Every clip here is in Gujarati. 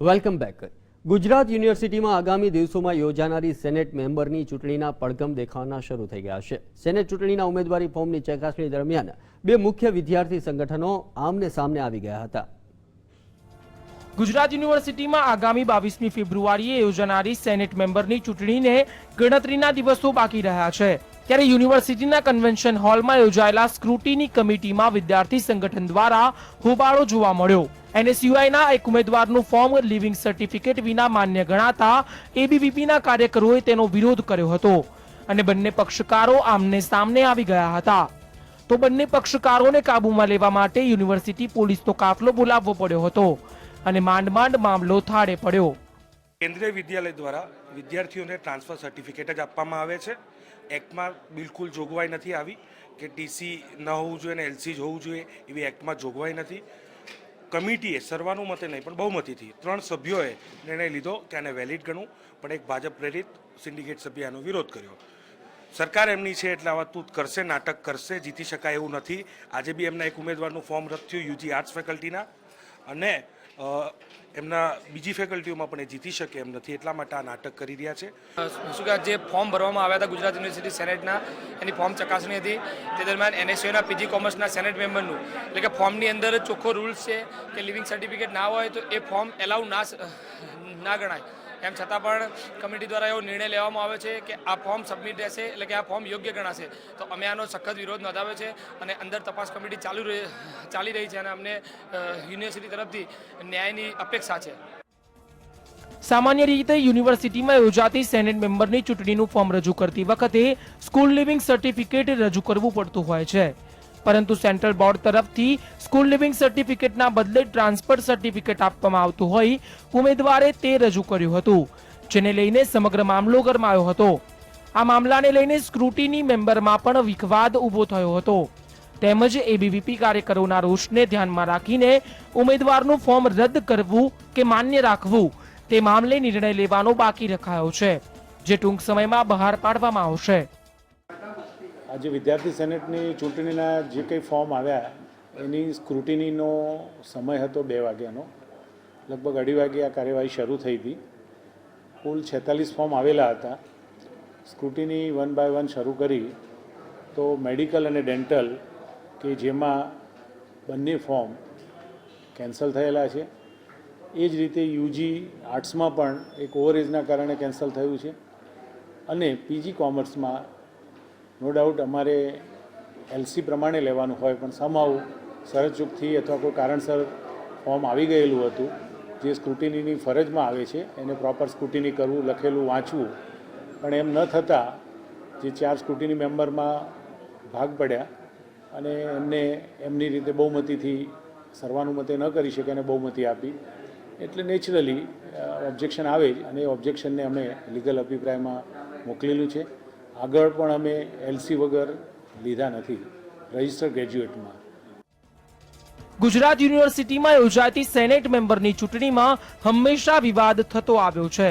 Welcome back. ગુજરાત યુનિવર્સિટીમાં આગામી દિવસોમાં યોજાનારી સેનેટ મેમ્બરની ચૂંટણીના પડઘમ દેખાવાના શરૂ થઈ ગયા છે. સેનેટ ચૂંટણીના ઉમેદવારી ફોર્મની ચકાસણી દરમિયાન બે મુખ્ય વિદ્યાર્થી સંગઠનો આમને સામને આવી ગયા હતા. ગુજરાત યુનિવર્સિટીમાં આગામી 22મી ફેબ્રુઆરીએ યોજાનારી સેનેટ મેમ્બરની ચૂંટણીને ગણતરીના દિવસો બાકી રહ્યા છે. ત્યારે યુનિવર્સિટીના કન્વેન્શન હોલમાં યોજાયેલા સ્ક્રુટિની કમિટીમાં વિદ્યાર્થી સંગઠન દ્વારા હોબાળો જોવા મળ્યો. એનએસયુઆઈના એક ઉમેદવારનું ફોર્મ લિવિંગ સર્ટિફિકેટ વિના માન્ય ગણાતા એબીવીપીના કાર્યકરોએ તેનો વિરોધ કર્યો હતો અને બંને પક્ષકારો આમને સામને આવી ગયા હતા. તો બંને પક્ષકારોને કાબૂમાં લેવા માટે યુનિવર્સિટી પોલીસનો કાફલો બોલાવવો પડ્યો હતો અને માંડ મામલો થાળે પડ્યો. કેન્દ્રીય વિદ્યાલય દ્વારા વિદ્યાર્થીઓને ટ્રાન્સફર સર્ટિફિકેટ જ આપવામાં આવે છે. એક્ટમાં બિલકુલ જોગવાઈ નથી આવી કે ટીસી ન હોવું જોઈએ ને એલસી જ હોવું જોઈએ, એવી એક્ટમાં જોગવાઈ નથી. કમિટીએ સર્વાનુમતે નહીં પણ બહુમતીથી 3 સભ્યોએ નિર્ણય લીધો કે આને વેલિડ ગણવું, પણ એક ભાજપ પ્રેરિત સિન્ડિકેટ સભ્યએ આનો વિરોધ કર્યો. સરકાર એમની છે એટલે આવા તૂત કરશે, નાટક કરશે, જીતી શકાય એવું નથી. આજે બી એમના એક ઉમેદવારનું ફોર્મ રદ થયું યુજી આર્ટ્સ ફેકલ્ટીના, અને એમના બીજી ફેકલ્ટીઓમાં પણ એ જીતી શકે એમ નથી, એટલા માટે આ નાટક કરી રહ્યા છે. શું કે જે ફોર્મ ભરવામાં આવ્યા હતા ગુજરાત યુનિવર્સિટી સેનેટના, એની ફોર્મ ચકાસણી હતી. તે દરમિયાન એનએસયુના પીજી કોમર્સના સેનેટ મેમ્બરનું એટલે કે ફોર્મની અંદર ચોખ્ખો રૂલ્સ છે કે લિવિંગ સર્ટિફિકેટ ના હોય તો એ ફોર્મ એલાઉ ના ગણાય. એમ છતાં પણ કમિટી દ્વારા એવો નિર્ણય લેવામાં આવે છે કે આ ફોર્મ સબમિટ રહેશે, એટલે કે આ ફોર્મ યોગ્ય ગણાશે. તો અમે આનો સખત વિરોધ નોંધાવ્યો છે અને અંદર તપાસ કમિટી ચાલી રહી છે અને અમને યુનિવર્સિટી તરફથી ન્યાયની અપેક્ષા છે. સામાન્ય રીતે યુનિવર્સિટીમાં યોજાતી સેનેટ મેમ્બરની ચૂંટણીનું ફોર્મ રજૂ કરતી વખતે સ્કૂલ લિવિંગ સર્ટિફિકેટ રજૂ કરવું પડતું હોય છે, પરંતુ સેન્ટ્રલ બોર્ડ તરફથી સ્કૂલ લિવિંગ સર્ટિફિકેટના બદલે ટ્રાન્સફર સર્ટિફિકેટ આપવામાં આવતું હોય ઉમેદવારે તે રજૂ કર્યું હતું, જેને લઈને સમગ્ર મામલો ગરમાયો હતો. આ મામલાને લઈને સ્ક્રુટિની મેમ્બરમાં પણ વિખવાદ ઊભો થયો હતો. તેમજ એબીવીપી કાર્યકરોના રોષને ધ્યાનમાં રાખીને ઉમેદવારનું ફોર્મ રદ કરવું કે માન્ય રાખવું તે મામલે નિર્ણય લેવાનો બાકી રખાયો છે, જે ટૂંક સમયમાં બહાર પાડવામાં આવશે. આજે વિદ્યાર્થી સેનેટની ચૂંટણીના જે કંઈ ફોર્મ આવ્યા એની સ્ક્રુટિનીનો સમય હતો 2 વાગ્યાનો. લગભગ 2:30 વાગે આ કાર્યવાહી શરૂ થઈ હતી. કુલ 46 ફોર્મ આવેલા હતા. સ્ક્રુટિની 1 બાય 1 શરૂ કરી તો મેડિકલ અને ડેન્ટલ કે જેમાં બંને ફોર્મ કેન્સલ થયેલા છે. એ જ રીતે યુજી આર્ટ્સમાં પણ એક ઓવરએજના કારણે કેન્સલ થયું છે. અને પીજી કોમર્સમાં નો ડાઉટ અમારે એલસી પ્રમાણે લેવાનું હોય, પણ સમાવ સરચૂકથી અથવા કોઈ કારણસર ફોર્મ આવી ગયેલું હતું જે સ્ક્રુટિનીની ફરજમાં આવે છે, એને પ્રોપર સ્ક્રુટિની કરવું, લખેલું વાંચવું, પણ એમ ન થતાં જે 4 સ્ક્રુટિની મેમ્બરમાં ભાગ પડ્યા અને એમને એમની રીતે બહુમતીથી સર્વાનુમતે ન કરી શકે અને બહુમતી આપી, એટલે નેચરલી ઓબ્જેક્શન આવે જ અને એ ઓબ્જેક્શનને અમે લીગલ અભિપ્રાયમાં મોકલેલું છે. આગળ પણ અમે એલસી વગર લીધા નથી રજિસ્ટર્ડ ગ્રેજ્યુએટમાં. ગુજરાત યુનિવર્સિટીમાં યોજાતી સેનેટ મેમ્બરની ચૂંટણીમાં હંમેશા વિવાદ થતો આવ્યો છે.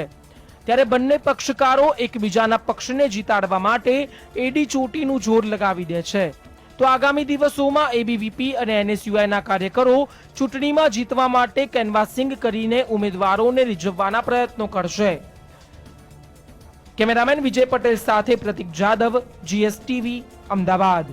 ત્યારે બંને પક્ષકારો એકબીજાના પક્ષને જીતાડવા માટે એડી ચોટીનું જોર લગાવી દે છે. તો આગામી દિવસોમાં એબીવીપી અને એનએસયુઆઈના કાર્યકરો ચૂંટણીમાં જીતવા માટે કેનવાસિંગ કરીને ઉમેદવારોને રીઝવવાના પ્રયત્નો કરશે. કેમેરામેન વિજય પટેલ સાથે પ્રતિક જાદવ, GSTV, અમદાવાદ.